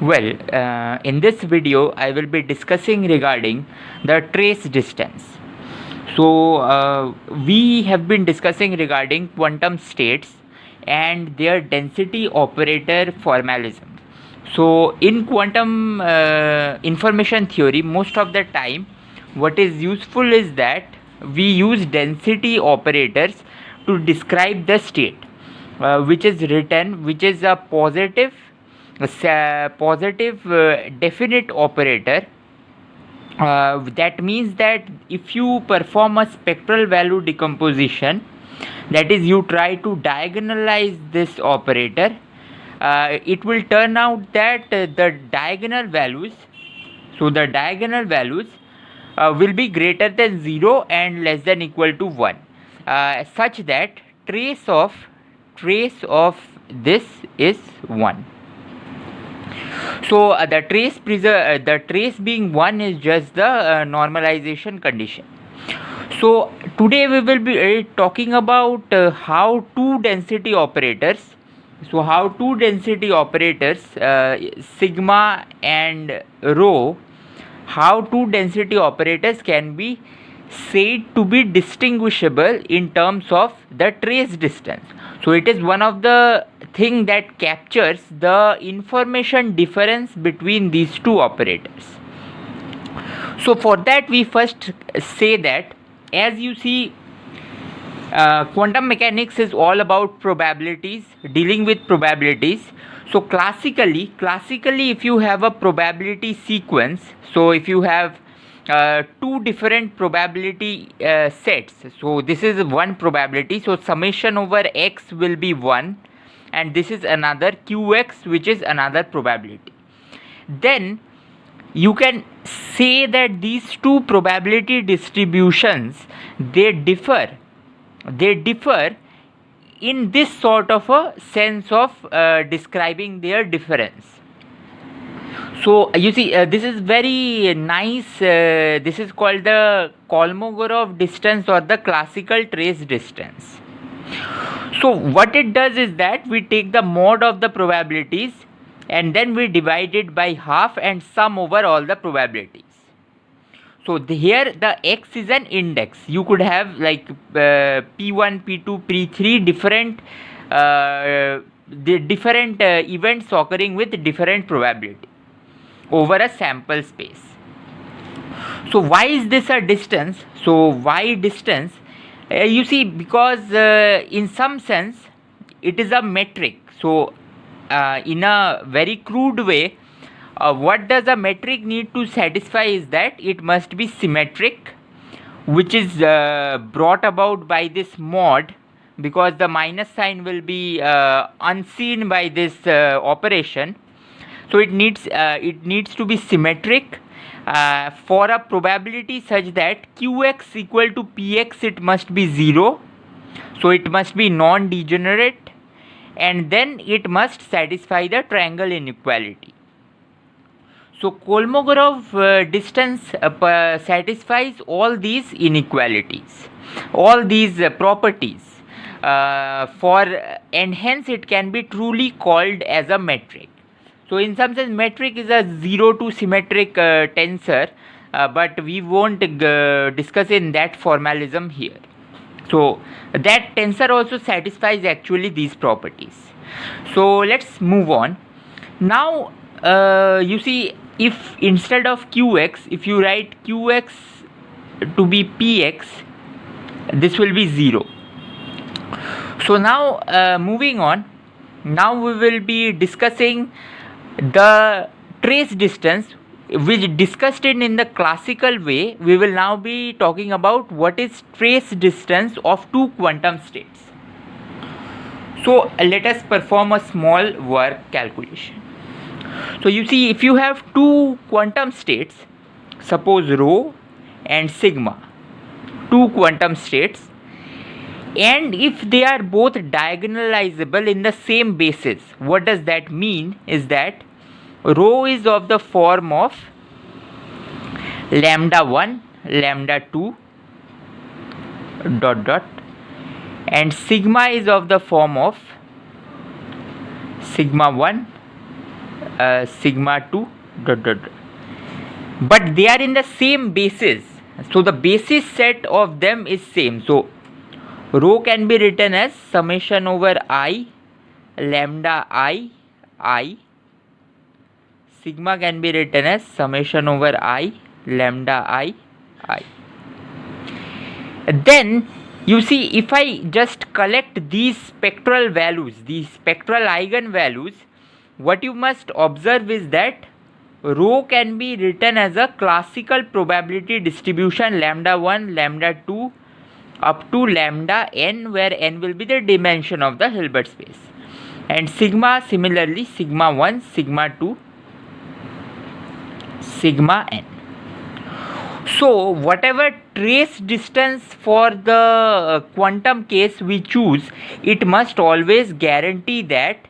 In this video, I will be discussing regarding the trace distance. We have been discussing regarding quantum states and their density operator formalism. So, in quantum information theory, most of the time, what is useful is that we use density operators to describe the state, which is a positive definite operator. That means that if you perform a spectral value decomposition, that is, you try to diagonalize this operator, it will turn out that the diagonal values will be greater than 0 and less than equal to 1, such that trace of this is 1. So the trace being 1 is just the normalization condition. So today we will be talking about how two density operators sigma and rho, how two density operators can be said to be distinguishable in terms of the trace distance. So it is one of the thing that captures the information difference between these two operators. So for that, we first say that, as you see, quantum mechanics is all about probabilities, dealing with probabilities. So classically, if you have a probability sequence, so if you have two different probability sets, so this is one probability, so summation over x will be 1, and this is another qx, which is another probability. Then you can say that these two probability distributions, they differ in this sort of a sense of describing their difference. So you see, this is very nice. This is called the Kolmogorov distance or the classical trace distance. So what it does is that we take the mode of the probabilities and then we divide it by half and sum over all the probabilities. So here the x is an index. You could have like p1, p2, p3 different events occurring with different probability over a sample space. So why is this a distance? So why distance? You see, because in some sense it is a metric. So in a very crude way, what does a metric need to satisfy is that it must be symmetric, which is brought about by this mod, because the minus sign will be unseen by this operation. So it needs to be symmetric for a probability such that qx equal to px, it must be 0. So it must be non-degenerate, and then it must satisfy the triangle inequality. So Kolmogorov distance satisfies all these inequalities, all these properties, and hence it can be truly called as a metric. So in some sense, metric is a 0 to symmetric tensor, but we won't discuss in that formalism here. So that tensor also satisfies actually these properties. So let's move on. Now you see, if instead of qx, if you write qx to be px, this will be 0. So now moving on, now we will be discussing the trace distance, which discussed it in the classical way. We will now be talking about what is trace distance of two quantum states. So let us perform a small work calculation. So you see, if you have two quantum states, suppose rho and sigma, two quantum states, and if they are both diagonalizable in the same basis, what does that mean is that rho is of the form of lambda 1, lambda 2 dot dot, and sigma is of the form of sigma 1, sigma 2 dot dot dot. But they are in the same basis, so the basis set of them is same. So rho can be written as summation over I lambda I. Sigma can be written as summation over I lambda I. Then you see, if I just collect these spectral values, these spectral eigenvalues, what you must observe is that rho can be written as a classical probability distribution lambda 1 lambda 2 up to lambda n, where n will be the dimension of the Hilbert space, and sigma similarly sigma 1 sigma 2 sigma n. So whatever trace distance for the quantum case we choose, it must always guarantee that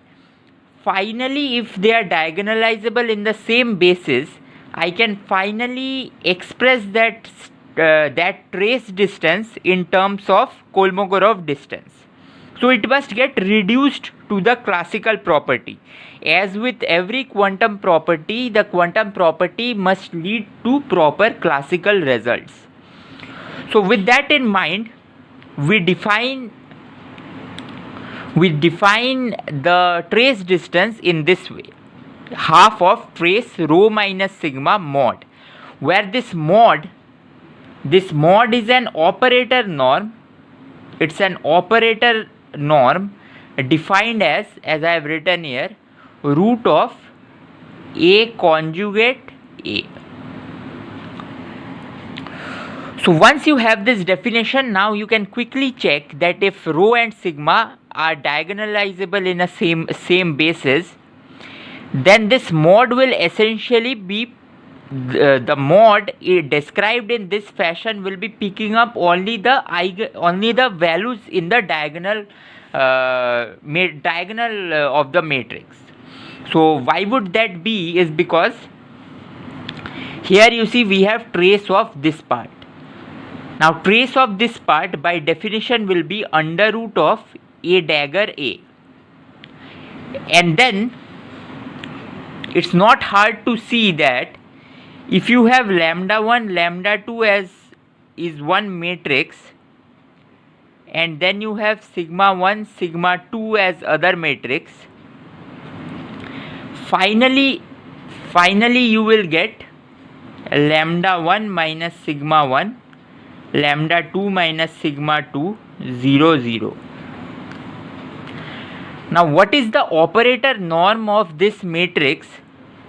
finally, if they are diagonalizable in the same basis, I can finally express that trace distance in terms of Kolmogorov distance. So it must get reduced to the classical property. As with every quantum property, the quantum property must lead to proper classical results. So with that in mind, we define the trace distance in this way: half of trace rho minus sigma mod, where this mod is an operator norm. It's an operator norm defined as I have written here, root of A conjugate A. So once you have this definition, now you can quickly check that if rho and sigma are diagonalizable in a same basis, then this mod will essentially be the mod described in this fashion will be picking up only the values in the diagonal of the matrix. So why would that be? Is because here you see we have trace of this part. Now trace of this part by definition will be under root of A dagger A, and then it's not hard to see that if you have lambda 1 lambda 2 as is one matrix, and then you have sigma 1 sigma 2 as other matrix, finally you will get lambda 1 minus sigma 1 lambda 2 minus sigma 2 0 0. Now what is the operator norm of this matrix?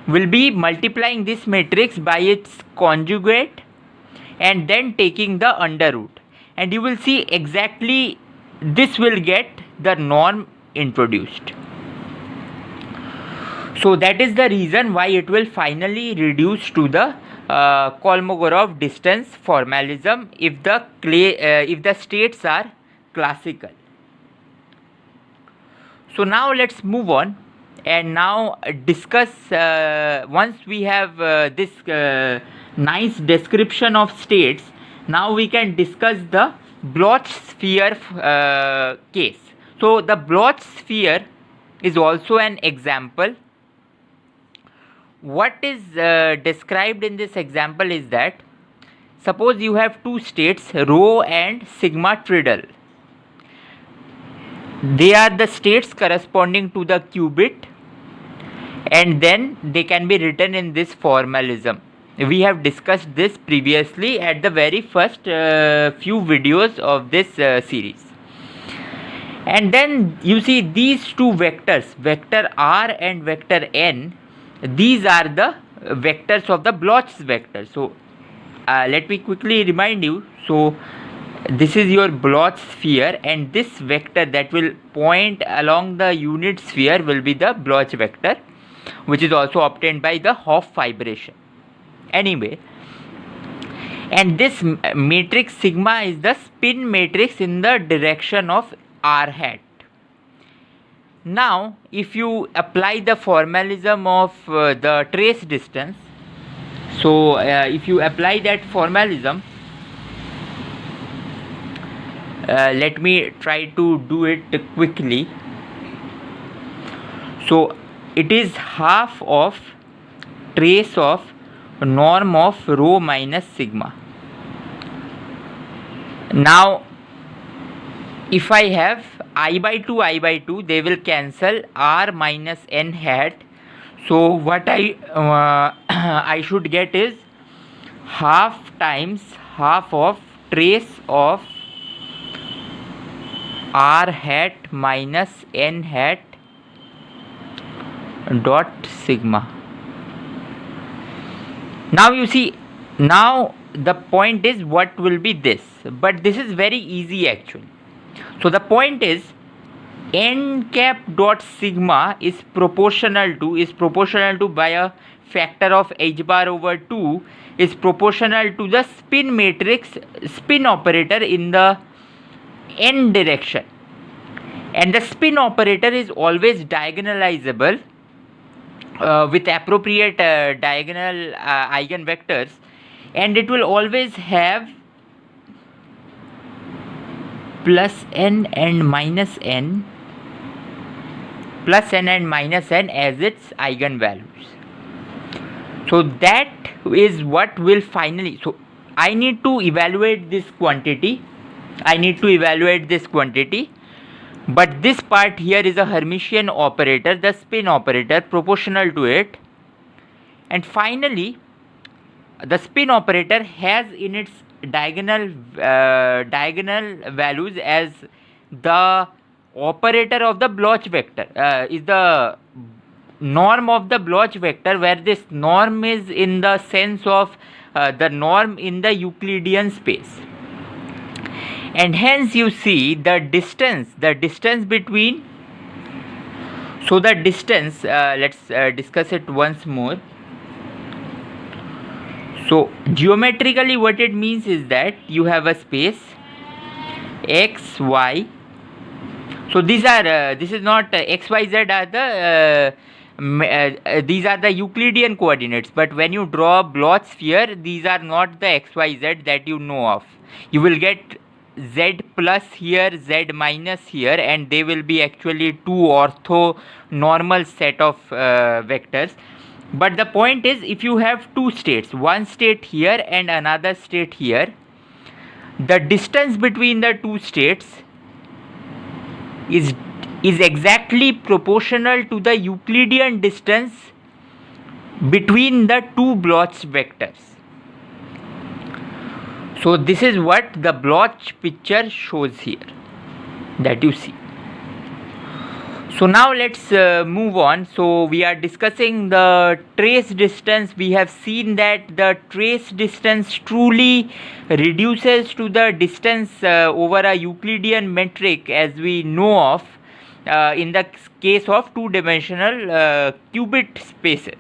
Will be multiplying this matrix by its conjugate and then taking the under root, and you will see exactly this will get the norm introduced. So that is the reason why it will finally reduce to the Kolmogorov distance formalism if the states are classical. So now let's move on and now discuss, once we have this nice description of states, now we can discuss the Bloch sphere case. So the Bloch sphere is also an example. What is described in this example is that suppose you have two states, rho and sigma triddle. They are the states corresponding to the qubit, and then they can be written in this formalism. We have discussed this previously at the very first few videos of this series. And then you see these two vectors, vector r and vector n, these are the vectors of the Bloch's vector. So let me quickly remind you. So this is your Bloch sphere, and this vector that will point along the unit sphere will be the Bloch vector, which is also obtained by the Hopf fibration. Anyway, and this matrix sigma is the spin matrix in the direction of r hat. Now if you apply the formalism of the trace distance, so if you apply that formalism, let me try to do it quickly. So it is half of trace of norm of rho minus sigma. Now if I have I by 2, they will cancel, r minus n hat. So what I should get is half times half of trace of r hat minus n hat dot sigma. Now you see, now the point is what will be this, but this is very easy actually. So the point is n cap dot sigma is proportional to by a factor of h bar over 2 is proportional to the spin matrix spin operator in the n direction, and the spin operator is always diagonalizable with appropriate diagonal eigenvectors, and it will always have plus n and minus n as its eigenvalues. So that is what will finally, so I need to evaluate this quantity, but this part here is a Hermitian operator, the spin operator proportional to it, and finally the spin operator has in its diagonal values as the operator of the Bloch vector, is the norm of the Bloch vector, where this norm is in the sense of the norm in the Euclidean space. And hence you see the distance between, so the distance, let's discuss it once more. So geometrically what it means is that you have a space x, y. So these are this is not x, y, z are the these are the Euclidean coordinates, but when you draw a Bloch sphere, these are not the x, y, z that you know of. You will get z plus here, z minus here, and they will be actually two orthonormal set of vectors. But the point is, if you have two states, one state here and another state here, the distance between the two states is exactly proportional to the Euclidean distance between the two Bloch vectors. So this is what the Bloch picture shows here, that you see. So now let's move on. So we are discussing the trace distance. We have seen that the trace distance truly reduces to the distance over a Euclidean metric as we know of in the case of two-dimensional qubit spaces.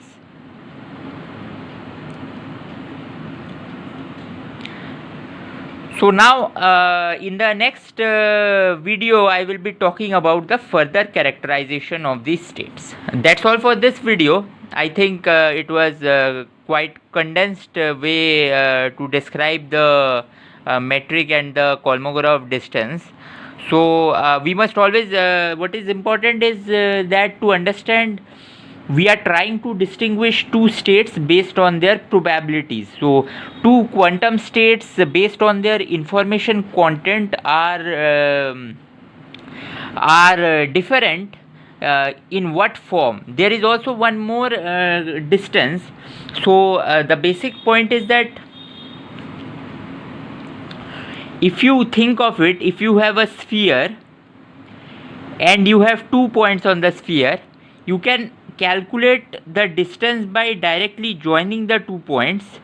So now in the next video I will be talking about the further characterization of these states. That's all for this video. I think it was quite condensed way to describe the metric and the Kolmogorov distance. So we must always, what is important is that to understand, we are trying to distinguish two states based on their probabilities. So two quantum states based on their information content are different. In what form? There is also one more distance. So the basic point is that if you think of it, if you have a sphere and you have 2 points on the sphere, you can calculate the distance by directly joining the 2 points,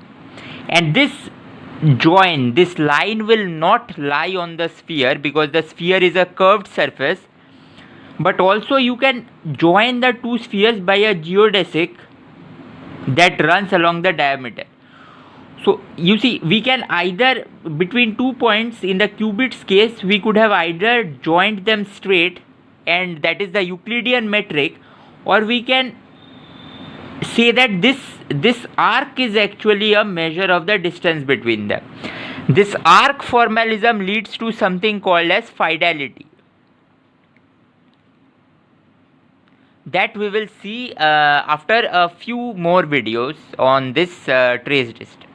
and this line will not lie on the sphere because the sphere is a curved surface, but also you can join the two spheres by a geodesic that runs along the diameter. So you see, we can either, between 2 points in the qubits case, we could have either joined them straight, and that is the Euclidean metric, or we can say that this arc is actually a measure of the distance between them. This arc formalism leads to something called as fidelity. that we will see after a few more videos on this trace distance.